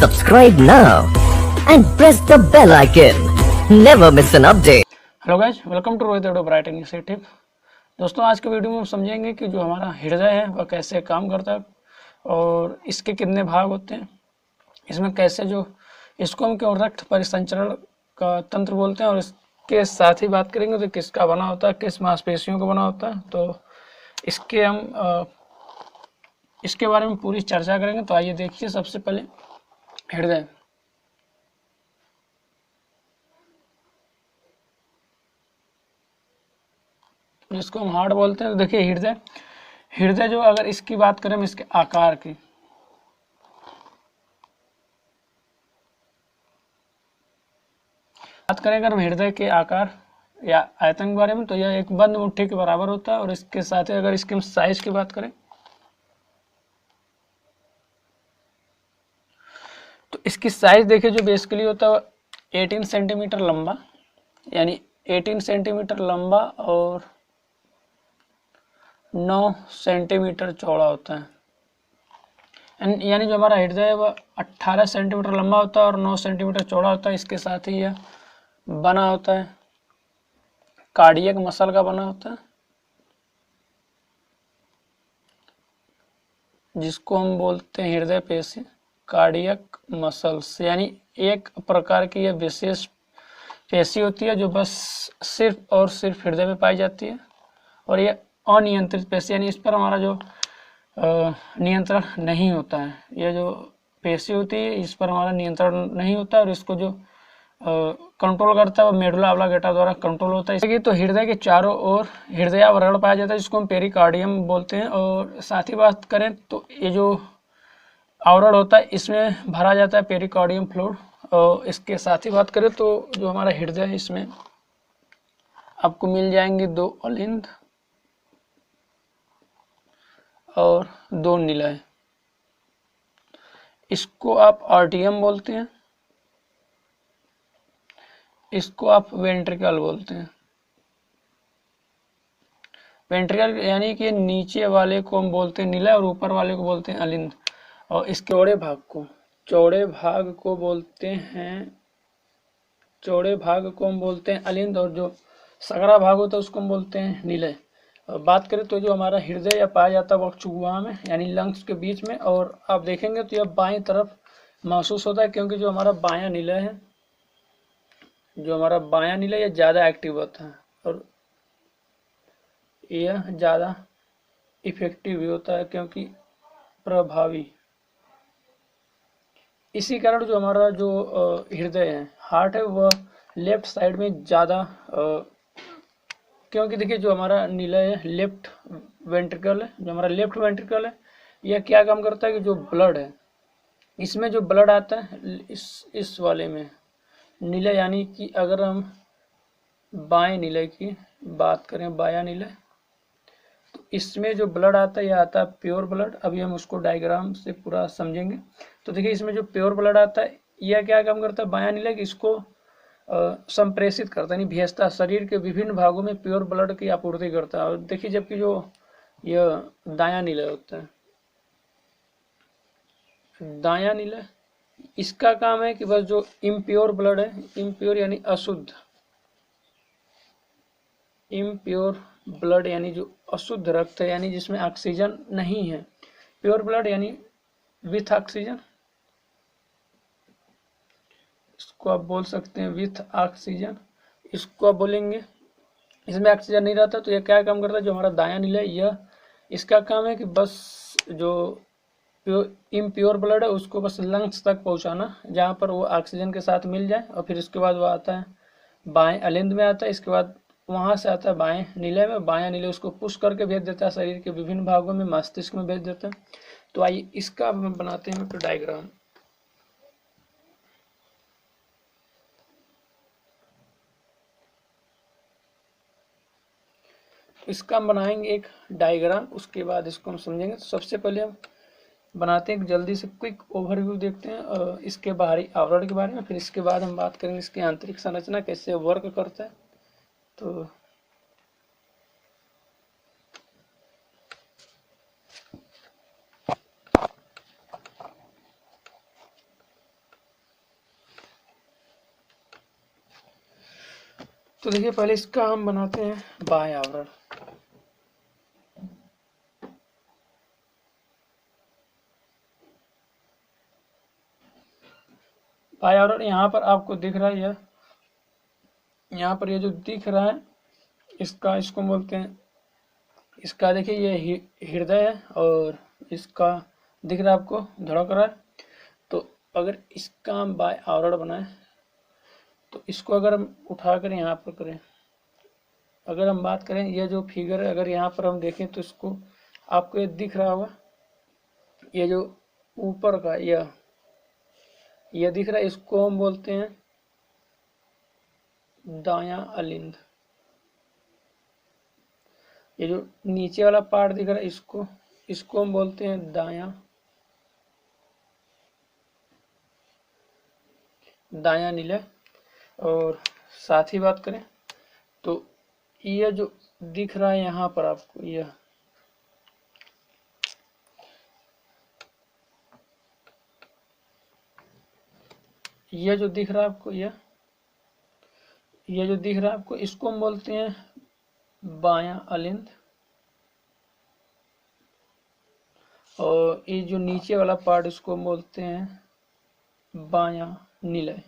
Subscribe now and press the bell icon. Never miss an update. Hello guys, welcome to Rohit bright initiative. दोस्तों, आज के video में हम समझेंगे कि जो हमारा हृदय है वह कैसे काम करता है और इसके कितने भाग होते हैं, इसमें कैसे जो इसको हम क्यों रक्त परिसंचरण का तंत्र बोलते हैं, और इसके साथ ही बात करेंगे तो किसका बना होता है, किस मांसपेशियों का बना होता है। तो इसके हम इसके बारे में पूरी चर्चा करेंगे। तो आइए देखिए, सबसे पहले हृदय। जिसको हम हार्ट बोलते हैं। तो देखिए, हृदय जो, अगर इसकी बात करें हम इसके आकार की, बात करें अगर हम हृदय के आकार या आयतन के बारे में, तो यह एक बंद मुट्ठी के बराबर होता है। और इसके साथ ही अगर इसकी हम साइज की बात करें तो इसकी साइज देखिए, जो बेसिकली होता है 18 सेंटीमीटर लंबा, यानी 18 सेंटीमीटर लंबा और 9 सेंटीमीटर चौड़ा होता है। यानी जो हमारा हृदय है वह 18 सेंटीमीटर लंबा होता है और 9 सेंटीमीटर चौड़ा होता है। इसके साथ ही यह बना होता है कार्डियक मसल का बना होता है, जिसको हम बोलते हैं हृदय पेशी, कार्डियक मसल्स। यानी एक प्रकार की यह विशेष पेशी होती है जो बस सिर्फ और सिर्फ हृदय में पाई जाती है, और यह अनियंत्रित पेशी, यानी इस पर हमारा जो नियंत्रण नहीं होता है। यह जो पेशी होती है इस पर हमारा नियंत्रण नहीं होता है, और इसको जो कंट्रोल करता है वो मेडुला ऑब्लिंगेटा द्वारा कंट्रोल होता है। इसलिए तो हृदय के चारों ओर हृदयावरण पाया जाता है, जिसको हम पेरिकार्डियम बोलते हैं। और साथ ही बात करें तो ये जो आवरण होता है इसमें भरा जाता है पेरिकार्डियम फ्लूइड। और इसके साथ ही बात करें तो जो हमारा हृदय है इसमें आपको मिल जाएंगे 2 अलिंद और 2 निलय। इसको आप आर्टियम बोलते हैं, इसको आप वेंट्रिकल बोलते हैं। वेंट्रिकल यानी कि नीचे वाले को हम बोलते हैं निलय और ऊपर वाले को बोलते हैं अलिंद। और इसके चौड़े भाग को हम बोलते हैं अलिंद, और जो सकरा भाग होता है उसको हम बोलते हैं निलय। और बात करें तो जो हमारा हृदय या पाया जाता है वक्षगुहा में, यानी लंग्स के बीच में। और आप देखेंगे तो यह बाएं तरफ महसूस होता है, क्योंकि जो हमारा बायां निलय है, यह ज़्यादा एक्टिव होता है और यह ज़्यादा इफेक्टिव भी होता है, क्योंकि प्रभावी। इसी कारण जो हमारा जो हृदय है, हार्ट है, वह लेफ्ट साइड में ज़्यादा, क्योंकि देखिए जो हमारा निलय है लेफ्ट वेंट्रिकल है, यह क्या काम करता है कि जो ब्लड है इसमें जो ब्लड आता है इस वाले में निलय, यानी कि अगर हम बाएं निलय की बात करें, बायां निलय, तो इसमें जो ब्लड आता है यह आता है प्योर ब्लड। अभी हम उसको डायग्राम से पूरा समझेंगे। तो देखिए, इसमें जो प्योर ब्लड आता है यह क्या काम करता है, बायां निलय, इसको संप्रेषित करता है, यानी भेजता है शरीर के विभिन्न भागों में, प्योर ब्लड की आपूर्ति करता है। और देखिए, जबकि जो यह दायां निलय होता है, दायां निलय, इसका काम है कि बस जो इम्प्योर ब्लड है, इम्प्योर यानी अशुद्ध, इम्प्योर ब्लड यानी जो अशुद्ध रक्त है, यानी जिसमें ऑक्सीजन नहीं है। प्योर ब्लड यानी विथ ऑक्सीजन, इसको आप बोल सकते हैं विथ ऑक्सीजन। इसको आप बोलेंगे इसमें ऑक्सीजन नहीं रहता, तो यह क्या काम करता है, जो हमारा दायां निलय, यह इसका काम है कि बस जो इम्प्योर ब्लड है उसको बस लंग्स तक पहुंचाना, जहां पर वो ऑक्सीजन के साथ मिल जाए। और फिर इसके बाद वो आता है बाएं अलिंद में आता है, इसके बाद वहां से आता है बाएं निलय में। बायां निलय उसको पुश करके भेज देता है शरीर के विभिन्न भागों में, मस्तिष्क में भेज देता है। तो आइए इसका हम बनाते हैं डायग्राम। इसका हम बनाएंगे एक डायग्राम, उसके बाद इसको हम समझेंगे। तो सबसे पहले हम बनाते हैं जल्दी से क्विक ओवरव्यू, देखते हैं इसके बाहरी आवरण के बारे में। फिर इसके बाद हम बात करेंगे इसकी आंतरिक संरचना कैसे वर्क करता है। तो तो देखिए पहले इसका हम बनाते हैं बाह्य आवरण। बाह्य आवरण यहाँ पर आपको दिख रहा है, यहाँ पर ये जो दिख रहा है इसको बोलते हैं, इसका देखिए ये हृदय है और इसका दिख रहा है आपको धड़क रहा है। तो अगर इसका हम बाह्य आवरण बनाए तो इसको अगर हम उठाकर यहाँ पर करें, अगर हम बात करें ये जो फिगर है, अगर यहाँ पर हम देखें तो इसको आपको ये दिख रहा होगा, ये जो ऊपर का यह दिख रहा है, इसको हम बोलते हैं दायां अलिंद। ये जो नीचे वाला पार्ट दिख रहा है इसको हम बोलते हैं दायां निलय। और साथ ही बात करें तो यह जो दिख रहा है यहाँ पर आपको, यह जो दिख रहा है आपको, यह जो दिख रहा है आपको, इसको हम बोलते हैं बायां अलिंद। और ये जो नीचे वाला पार्ट इसको हम बोलते हैं बायां निलय।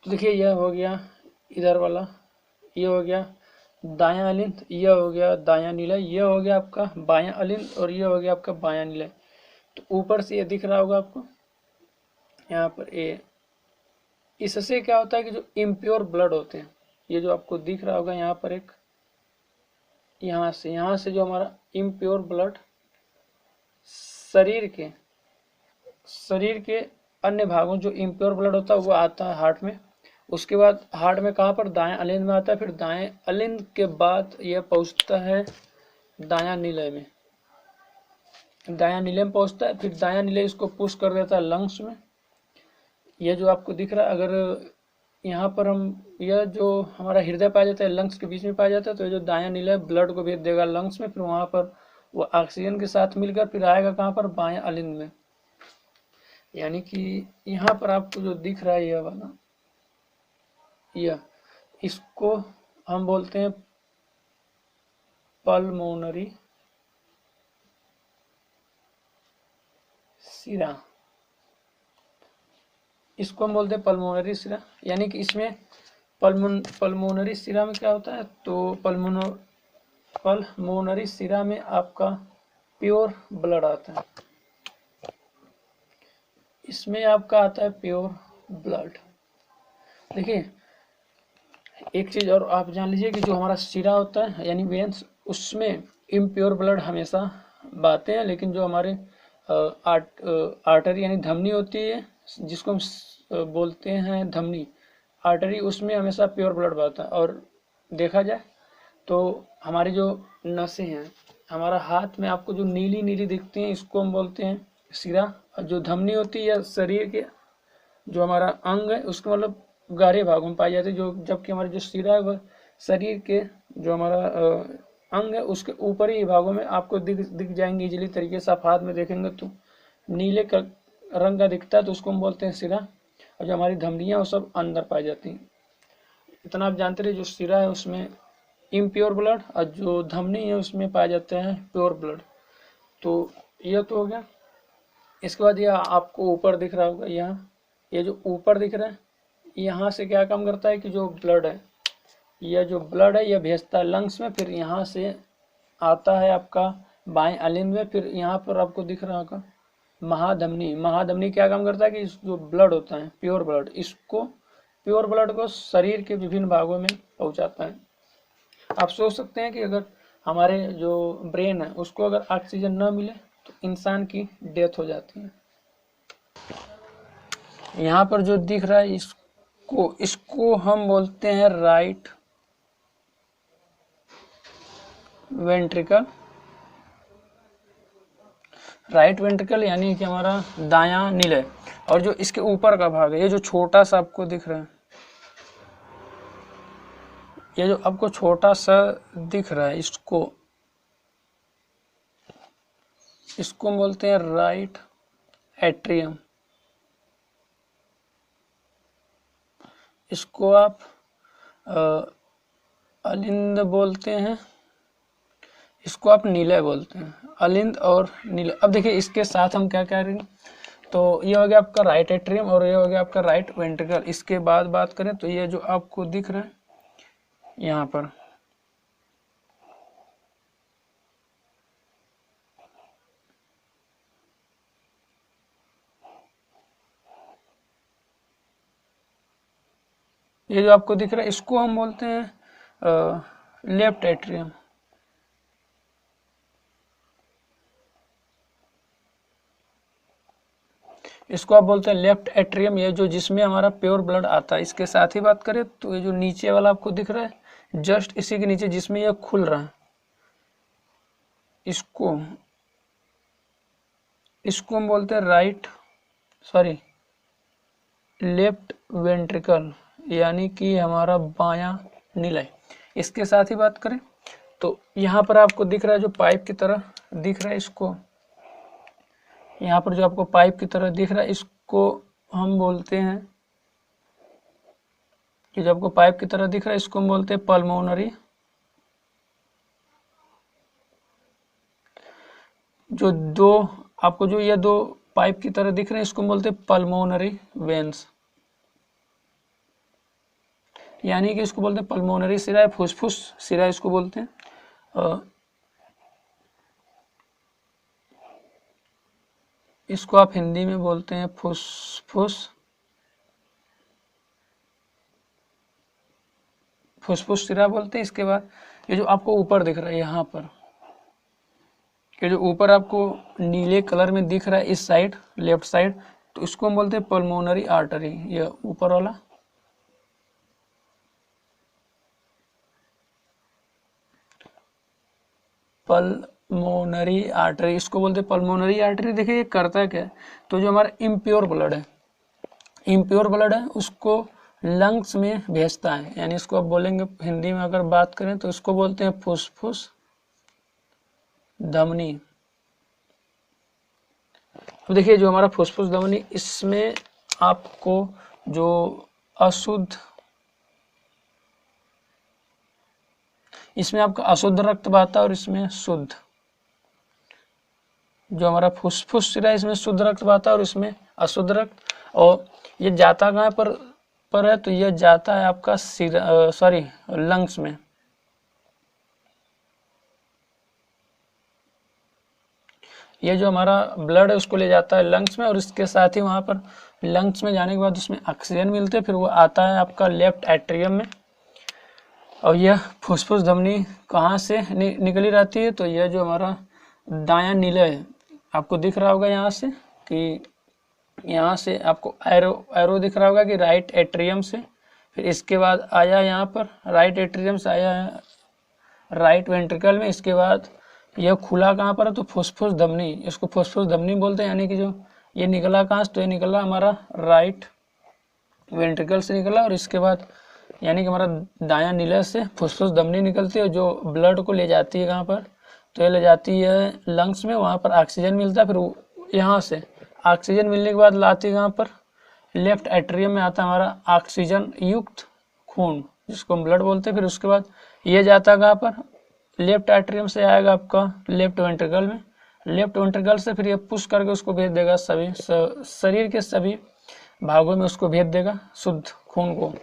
तो देखिए यह हो गया इधर वाला, ये हो गया दायां अलिंद, यह हो गया दायां निलय, यह हो गया आपका बायां अलिंद और यह हो गया आपका बायां निलय। तो ऊपर से ये दिख रहा होगा आपको यहाँ पर ये, इससे क्या होता है कि जो इम्प्योर ब्लड होते हैं, ये जो आपको दिख रहा होगा यहाँ पर एक, यहाँ से जो हमारा इम्प्योर ब्लड शरीर के अन्य भागों, जो इम्प्योर ब्लड होता है वो आता है हार्ट में। उसके बाद हार्ट में कहाँ पर, दाएं अलिंद में आता है। फिर दाएं अलिंद के बाद यह पहुंचता है दायां निलय में, पहुंचता है। फिर दायां निलय इसको पुश कर देता है लंग्स में। यह जो आपको दिख रहा है, अगर यहाँ पर हम, यह जो हमारा हृदय पाया जाता है लंग्स के बीच में पाया जाता है, तो ये जो दायां निलय ब्लड को भेज देगा लंग्स में, फिर वहाँ पर वो ऑक्सीजन के साथ मिलकर फिर आएगा कहाँ पर, बायां अलिंद में। यानी कि यहाँ पर आपको जो दिख रहा है यह वाला, इसको हम बोलते हैं पल्मोनरी सिरा, इसको हम बोलते हैं पल्मोनरी सिरा। यानी कि इसमें पल्मोनरी सिरा में क्या होता है, तो पल्मोनरी सिरा में आपका प्योर ब्लड आता है, इसमें आपका आता है प्योर ब्लड। देखिए एक चीज और आप जान लीजिए कि जो हमारा सिरा होता है यानी वेन्स, उसमें इम्प्योर ब्लड हमेशा बहते हैं, लेकिन जो हमारे आर्टरी यानी धमनी होती है, जिसको हम बोलते हैं धमनी आर्टरी, उसमें हमेशा प्योर ब्लड बहता है। और देखा जाए तो हमारी जो नसें हैं, हमारा हाथ में आपको जो नीली नीली दिखती हैं, इसको हम बोलते हैं सिरा। और जो धमनी होती है शरीर के जो हमारा अंग है, उसके मतलब गाढ़े भागों में पाई जाती है, जो जबकि हमारे जो सिरा है वह शरीर के जो हमारा अंग है उसके ऊपरी भागों में आपको दिख जाएंगे इजीली तरीके से। आप हाथ में देखेंगे तो नीले का रंग का दिखता है, तो उसको हम बोलते हैं सिरा। और जो हमारी धमनियाँ वो सब अंदर पाई जाती हैं। इतना आप जानते रहे, जो सिरा है उसमें इम्प्योर ब्लड और जो धमनी है उसमें पाया जाता है प्योर ब्लड। तो यह तो हो गया। इसके बाद यह आपको ऊपर दिख रहा होगा, यहाँ ये जो ऊपर दिख रहा है, यहाँ से क्या काम करता है कि जो ब्लड है, यह जो ब्लड है यह भेजता है लंग्स में, फिर यहाँ से आता है आपका बाएं अलिंद में। फिर यहाँ पर आपको दिख रहा होगा महाधमनी क्या काम करता है कि जो ब्लड होता है प्योर ब्लड को शरीर के विभिन्न भागों में पहुँचाता है। आप सोच सकते हैं कि अगर हमारे जो ब्रेन है उसको अगर ऑक्सीजन न मिले तो इंसान की डेथ हो जाती है। यहाँ पर जो दिख रहा है इसको हम बोलते हैं राइट वेंट्रिकल यानी कि हमारा दायां निलय। और जो इसके ऊपर का भाग है, ये जो छोटा सा आपको दिख रहा है, ये जो आपको छोटा सा दिख रहा है, इसको हम बोलते हैं राइट एट्रियम। इसको आप अलिंद बोलते हैं, इसको आप नीले बोलते हैं, अलिंद और नीले। अब देखिए इसके साथ हम क्या करेंगे, तो ये हो गया आपका राइट एट्रियम और ये हो गया आपका राइट वेंट्रिकल। इसके बाद बात करें तो ये जो आपको दिख रहा है यहाँ पर, ये जो आपको दिख रहा है इसको हम बोलते हैं लेफ्ट एट्रियम। इसको आप बोलते हैं लेफ्ट एट्रियम, ये जो जिसमें हमारा प्योर ब्लड आता है। इसके साथ ही बात करें तो ये जो नीचे वाला आपको दिख रहा है जस्ट इसी के नीचे जिसमें ये खुल रहा है, इसको हम बोलते हैं लेफ्ट वेंट्रिकल, यानी कि हमारा बायां निलय। इसके साथ ही बात करें तो यहाँ पर आपको दिख रहा है जो पाइप की तरह दिख रहा है, इसको यहाँ पर जो आपको पाइप की तरह दिख रहा है इसको हम बोलते हैं, कि जो आपको पाइप की तरह दिख रहा है इसको हम बोलते हैं पल्मोनरी। जो दो आपको जो ये दो पाइप की तरह दिख रहे हैं इसको हम बोलते हैं पल्मोनरी वेन्स, यानी कि इसको बोलते हैं पल्मोनरी सिरा, फुसफुस सिरा इसको बोलते हैं। इसको आप हिंदी में बोलते हैं फुसफुस सिरा बोलते हैं। इसके बाद ये जो आपको ऊपर दिख रहा है यहाँ पर, ये जो ऊपर आपको नीले कलर में दिख रहा है इस साइड लेफ्ट साइड, तो इसको हम बोलते हैं पल्मोनरी आर्टरी, ये ऊपर वाला। पल्मोनरी आर्टरी इसको बोलते हैं पल्मोनरी आर्टरी। देखिए ये करता क्या है, तो जो हमारा इम्प्योर ब्लड है उसको लंग्स में भेजता है, यानी इसको आप बोलेंगे हिंदी में अगर बात करें तो इसको बोलते हैं फुसफुस धमनी। अब देखिए जो हमारा फुसफुस धमनी, इसमें आपको जो अशुद्ध, इसमें आपका अशुद्ध रक्त बहता है और इसमें शुद्ध। जो हमारा फुसफुस सिरा है इसमें शुद्ध रक्त बहता है और इसमें अशुद्ध रक्त। और ये जाता कहाँ पर है, तो ये जाता है आपका लंग्स में। ये जो हमारा ब्लड है उसको ले जाता है लंग्स में, और इसके साथ ही वहाँ पर लंग्स में जाने के बाद उसमें ऑक्सीजन मिलते हैं, फिर वो आता है आपका लेफ्ट एट्रियम में। और यह फुसफुस धमनी कहाँ से निकली रहती है, तो यह जो हमारा दायां नीले है आपको दिख रहा होगा यहाँ से, कि यहाँ से आपको एरो दिख रहा होगा कि राइट एट्रियम से, फिर इसके बाद आया यहाँ पर राइट एट्रियम से आया है राइट वेंट्रिकल में। इसके बाद यह खुला कहाँ पर है, तो फुसफुस धमनी, इसको फुसफुस धमनी बोलते हैं। यानी कि जो ये निकला कहाँ से, तो ये निकला हमारा राइट वेंट्रिकल से निकला, और इसके बाद यानी कि हमारा दायां नीले से फुसफुस धमनी निकलती है जो ब्लड को ले जाती है कहाँ पर, तो ये ले जाती है लंग्स में, वहाँ पर ऑक्सीजन मिलता है। फिर यहाँ से ऑक्सीजन मिलने के बाद लाती है कहाँ पर, लेफ्ट एट्रियम में आता है हमारा ऑक्सीजन युक्त खून, जिसको हम ब्लड बोलते हैं। फिर उसके बाद ये जाता है कहाँ पर, लेफ्ट एट्रियम से आएगा आपका लेफ्ट वेंट्रिकल में, लेफ्ट वेंट्रिकल से फिर ये पुश करके उसको भेज देगा सभी शरीर के सभी भागों में, उसको भेज देगा शुद्ध खून को।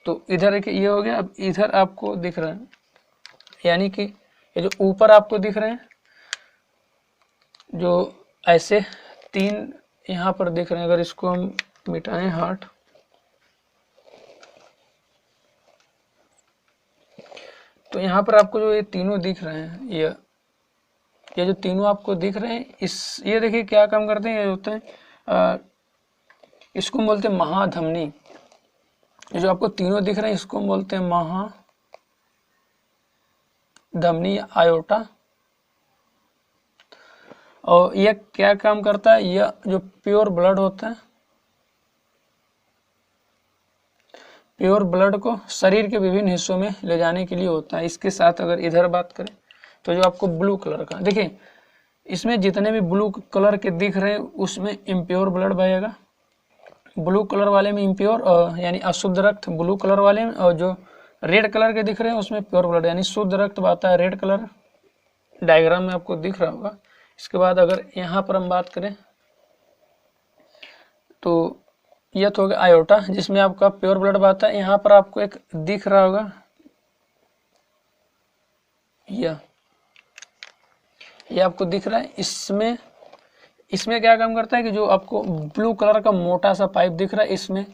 तो इधर ये हो गया। अब इधर आपको दिख रहा है, यानी कि ये जो ऊपर आपको दिख रहे हैं जो ऐसे तीन यहाँ पर दिख रहे हैं, अगर इसको हम मिटाएं हार्ट, तो यहाँ पर आपको जो ये तीनों दिख रहे हैं, ये जो तीनों आपको दिख रहे हैं, ये देखिए क्या काम करते हैं, ये होते हैं इसको हम बोलते हैं महाधमनी। ये जो आपको तीनों दिख रहे हैं इसको हम बोलते हैं महाधमनी आयोटा। और यह क्या काम करता है, यह जो प्योर ब्लड होता है, प्योर ब्लड को शरीर के विभिन्न हिस्सों में ले जाने के लिए होता है। इसके साथ अगर इधर बात करें तो जो आपको ब्लू कलर का देखिए, इसमें जितने भी ब्लू कलर के दिख रहे हैं उसमें इम्प्योर ब्लड बहेगा, ब्लू कलर वाले में इम्प्योर यानी अशुद्ध रक्त ब्लू कलर वाले में, और जो रेड कलर के दिख रहे हैं उसमें प्योर ब्लड यानी शुद्ध रक्त आता है रेड कलर, डायग्राम में आपको दिख रहा होगा। इसके बाद अगर यहाँ पर हम बात करें तो यह तो हो गया आयोटा जिसमें आपका प्योर ब्लड बहता है। यहाँ पर आपको एक दिख रहा होगा यह आपको दिख रहा है, इसमें क्या काम करता है कि जो आपको ब्लू कलर का मोटा सा पाइप दिख रहा है इसमें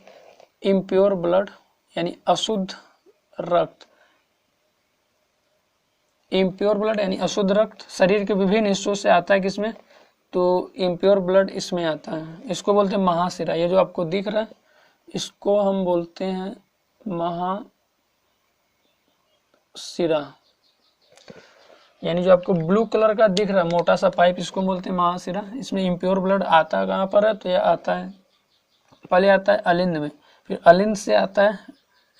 इम्प्योर ब्लड यानी अशुद्ध रक्त, इम्प्योर ब्लड यानी अशुद्ध रक्त शरीर के विभिन्न हिस्सों से आता है किसमें, तो इम्प्योर ब्लड इसमें आता है। इसको बोलते हैं महाशिरा। ये जो आपको दिख रहा है इसको हम बोलते हैं महाशिरा, यानी जो आपको ब्लू कलर का दिख रहा है मोटा सा पाइप इसको बोलते हैं महाशिरा। इसमें इम्प्योर ब्लड आता कहाँ पर है, तो यह आता है पहले आता है अलिंद में, फिर अलिंद से आता है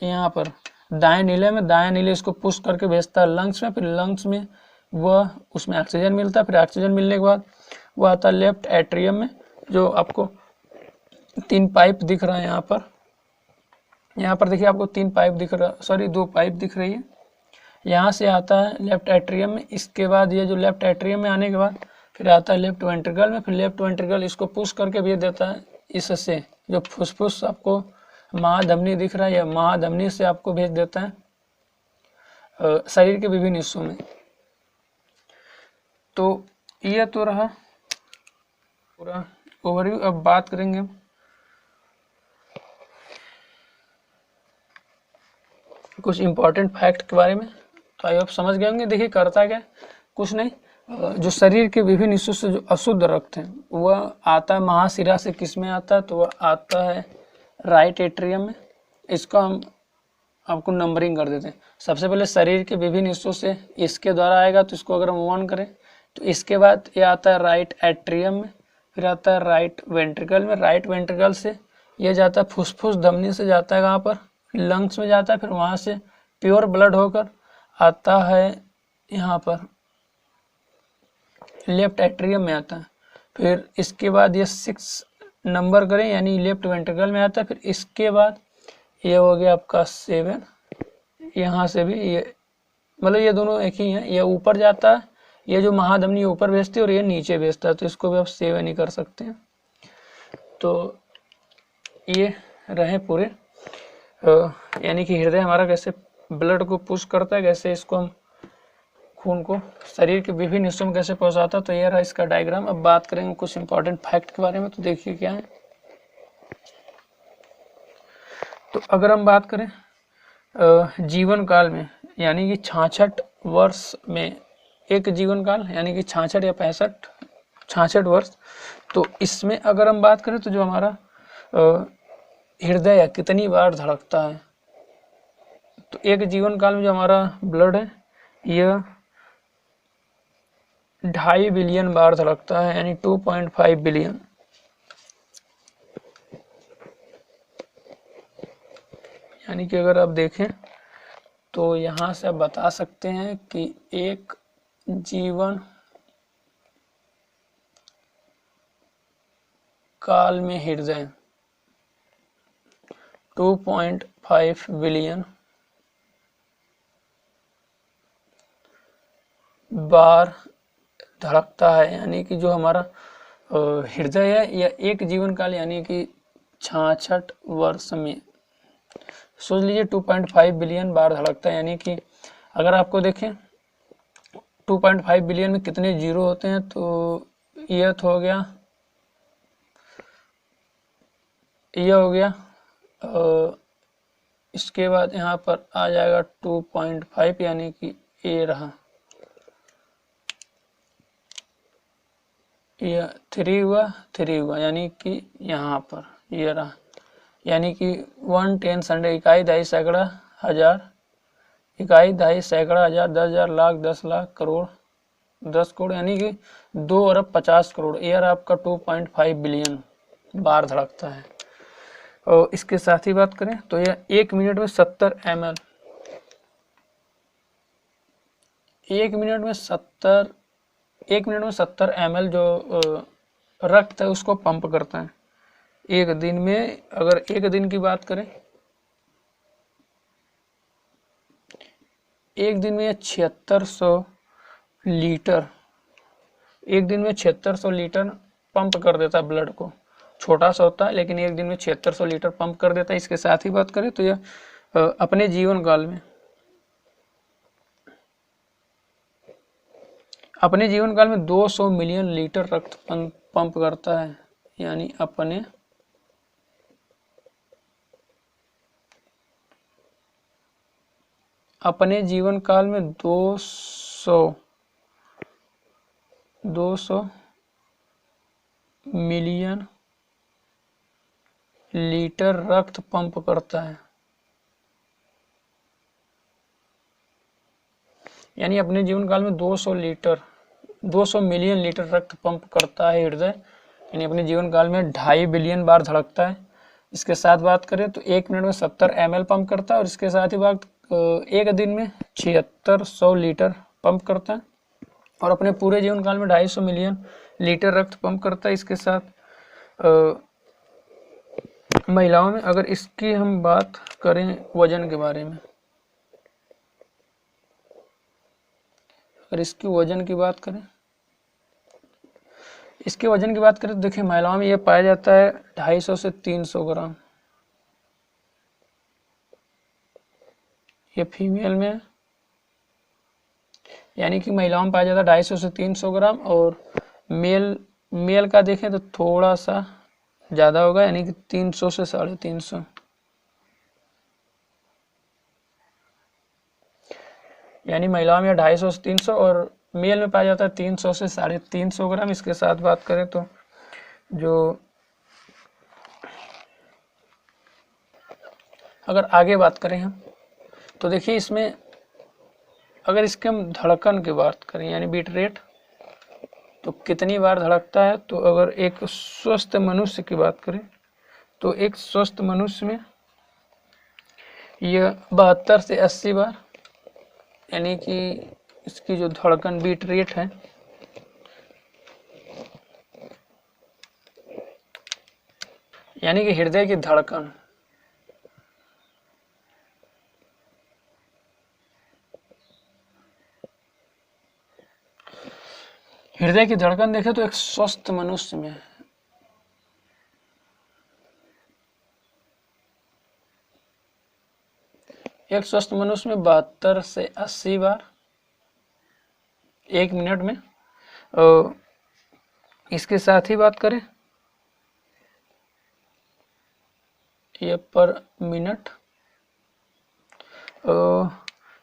यहाँ पर दाएं नीले में, दाएं नीले इसको पुश करके भेजता है लंग्स में, फिर लंग्स में वह उसमें ऑक्सीजन मिलता है, फिर ऑक्सीजन मिलने के बाद वो आता है लेफ्ट एट्रियम में। जो आपको 3 पाइप दिख रहा है यहाँ पर देखिए आपको 3 पाइप दिख रहा है, सॉरी 2 पाइप दिख रही है। यहाँ से आता है लेफ्ट एट्रियम में, इसके बाद ये जो लेफ्ट एट्रियम में आने के बाद फिर आता है लेफ्ट वेंट्रिकल में, फिर लेफ्ट वेंट्रिकल इसको पुश करके भेज देता है इससे जो फुसफुस आपको महाधमनी दिख रहा है, या महाधमनी से आपको भेज देता है शरीर के विभिन्न हिस्सों में। तो यह तो रहा पूरा ओवरव्यू। अब बात करेंगे कुछ इंपॉर्टेंट फैक्ट के बारे में। तो आई होप समझ गए होंगे। देखिए करता क्या, कुछ नहीं, जो शरीर के विभिन्न हिस्सों से जो अशुद्ध रक्त है वह आता है महाशिरा से, किस में आता है, तो वह आता है राइट एट्रियम में। इसको हम आपको नंबरिंग कर देते हैं। सबसे पहले शरीर के विभिन्न हिस्सों से इसके द्वारा आएगा, तो इसको अगर हम 1 करें तो इसके बाद ये आता है राइट एट्रियम में, फिर आता है राइट वेंट्रिकल में, राइट वेंट्रिकल से ये जाता है फुसफुस धमनी से जाता है कहाँ पर, लंग्स में जाता है, फिर वहाँ से प्योर ब्लड होकर आता है यहाँ पर लेफ्ट एट्रियम में आता है। फिर इसके बाद ये 6 नंबर करें यानी लेफ्ट वेंट्रिकल में आता है, फिर इसके बाद ये हो गया आपका 7, यहाँ से भी ये मतलब ये दोनों एक ही हैं, ये ऊपर जाता है, ये जो महाधमनी ऊपर भेजती है और ये नीचे भेजता है, तो इसको भी आप 7 ही कर सकते हैं। तो ये रहे पूरे यानी कि हृदय हमारा कैसे ब्लड को पुश करता है, कैसे इसको हम खून को शरीर के विभिन्न हिस्सों में कैसे पहुंचाता है। तो ये रहा इसका डायग्राम। अब बात करेंगे कुछ इंपॉर्टेंट फैक्ट के बारे में। तो देखिए क्या है, तो अगर हम बात करें जीवन काल में यानी कि 66 वर्ष में एक जीवन काल यानी कि 66 या 66 वर्ष, तो इसमें अगर हम बात करें तो जो हमारा हृदय कितनी बार धड़कता है, तो एक जीवन काल में जो हमारा ब्लड है यह 2.5 बिलियन बार धड़कता है यानी 2.5 बिलियन। यानी कि अगर आप देखें तो यहाँ से आप बता सकते हैं कि एक जीवन काल में हृदय 2.5 बिलियन बार धड़कता है। यानी कि जो हमारा हृदय है यह एक जीवन काल यानी कि 66 वर्ष में सोच लीजिए 2.5 बिलियन बार धड़कता है। यानी कि अगर आपको देखें 2.5 बिलियन में कितने जीरो होते हैं, तो यह तो हो गया, यह हो गया, इसके बाद यहाँ पर आ जाएगा 2.5 यानी कि ये रहा, यह 3 हुआ यानी कि यहाँ पर ये रहा, यानी कि 1 10 100 इकाई दहाई सैकड़ा हजार, इकाई दहाई सैकड़ा हजार, 10,000 लाख 10 लाख करोड़ 10 करोड़ यानी कि 2 अरब 50 करोड़। एयर आपका 2.5 बिलियन बार धड़कता है। और इसके साथ ही बात करें तो यह 1 मिनट में 70 ml, 1 मिनट में 70 ml जो रक्त है उसको पंप करता है। एक दिन में, अगर एक दिन की बात करें, एक दिन में 7600 लीटर, एक दिन में 7600 लीटर पंप कर देता है ब्लड को। छोटा सा होता है लेकिन एक दिन में 7600 लीटर पंप कर देता है। इसके साथ ही बात करें तो यह अपने जीवन काल में, अपने जीवन काल में 200 मिलियन लीटर रक्त पंप करता है। यानी अपने जीवन काल में 200 मिलियन लीटर रक्त पंप करता है। यानी अपने जीवन काल में 200 मिलियन लीटर रक्त पंप करता है हृदय। यानी अपने जीवन काल में 2.5 बिलियन बार धड़कता है। इसके साथ बात करें तो 1 मिनट में 70 ml पंप करता है। और इसके साथ ही बात एक दिन में 7600 लीटर पंप करता है और अपने पूरे जीवन काल में 250 मिलियन लीटर रक्त पंप करता है। इसके साथ महिलाओं में अगर इसकी हम बात करें वजन के बारे में, अगर इसकी वजन की बात करें, इसके वजन की बात करें तो देखिए महिलाओं में यह पाया जाता है 250 से 300 ग्राम। ये फीमेल में, यानी कि महिलाओं में पाया जाता है 250 से 300 ग्राम। और मेल का देखें तो थोड़ा सा ज़्यादा होगा, यानी कि 300 से 350। यानी महिलाओं में 250 से 300 और मेल में पाया जाता है 300 से 350 ग्राम। इसके साथ बात करें तो जो अगर आगे बात करें हम तो देखिए इसमें अगर इसके हम धड़कन की बात करें यानी बीट रेट, तो कितनी बार धड़कता है, तो अगर एक स्वस्थ मनुष्य की बात करें तो एक स्वस्थ मनुष्य में यह 72 से 80 बार, यानी कि इसकी जो धड़कन बीट रेट है यानी कि हृदय की धड़कन, हृदय की धड़कन देखें तो एक स्वस्थ मनुष्य में एक स्वस्थ मनुष्य में 72 से 80 बार 1 मिनट में। इसके साथ ही बात करें ये पर मिनट,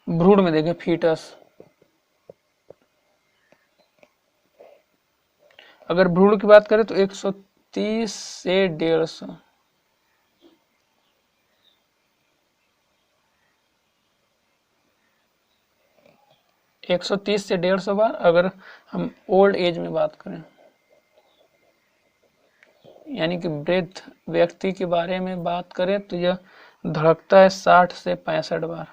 भ्रूण में देखें फीटस, अगर भ्रूण की बात करें तो 130 से 150, 130 से 150 बार। अगर हम ओल्ड एज में बात करें यानी कि वृद्ध व्यक्ति के बारे में बात करें तो यह धड़कता है 60 से 65 बार।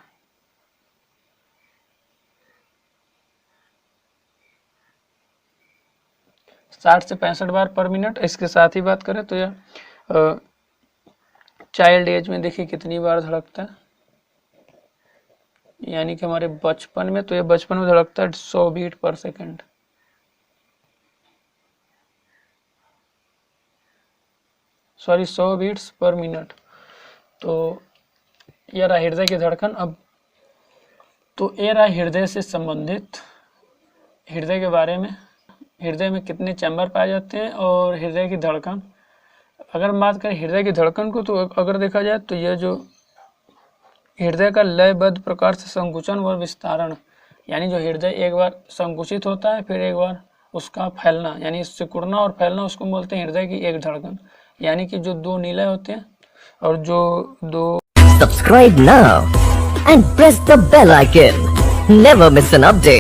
साठ से 65 बार पर मिनट। इसके साथ ही बात करें तो यह चाइल्ड एज में देखिए कितनी बार धड़कता है, यानी कि हमारे बचपन में, तो यह बचपन में धड़कता है 100 beat per second. Sorry 100 beats per minute. तो यह रहा हृदय की धड़कन। अब तो ये रहा हृदय से संबंधित, हृदय के बारे में, हृदय में कितने चैम्बर पाए जाते हैं और हृदय की धड़कन। अगर हम बात करें हृदय की धड़कन को तो अगर देखा जाए तो यह जो हृदय का लयबद्ध प्रकार से संकुचन व विस्तारण, यानी जो हृदय एक बार संकुचित होता है फिर एक बार उसका फैलना, यानी सिकुड़ना और फैलना, उसको बोलते हैं हृदय की एक धड़कन। यानी कि जो 2 निलय होते हैं और जो 2। Subscribe now and press the bell icon. Never miss an update.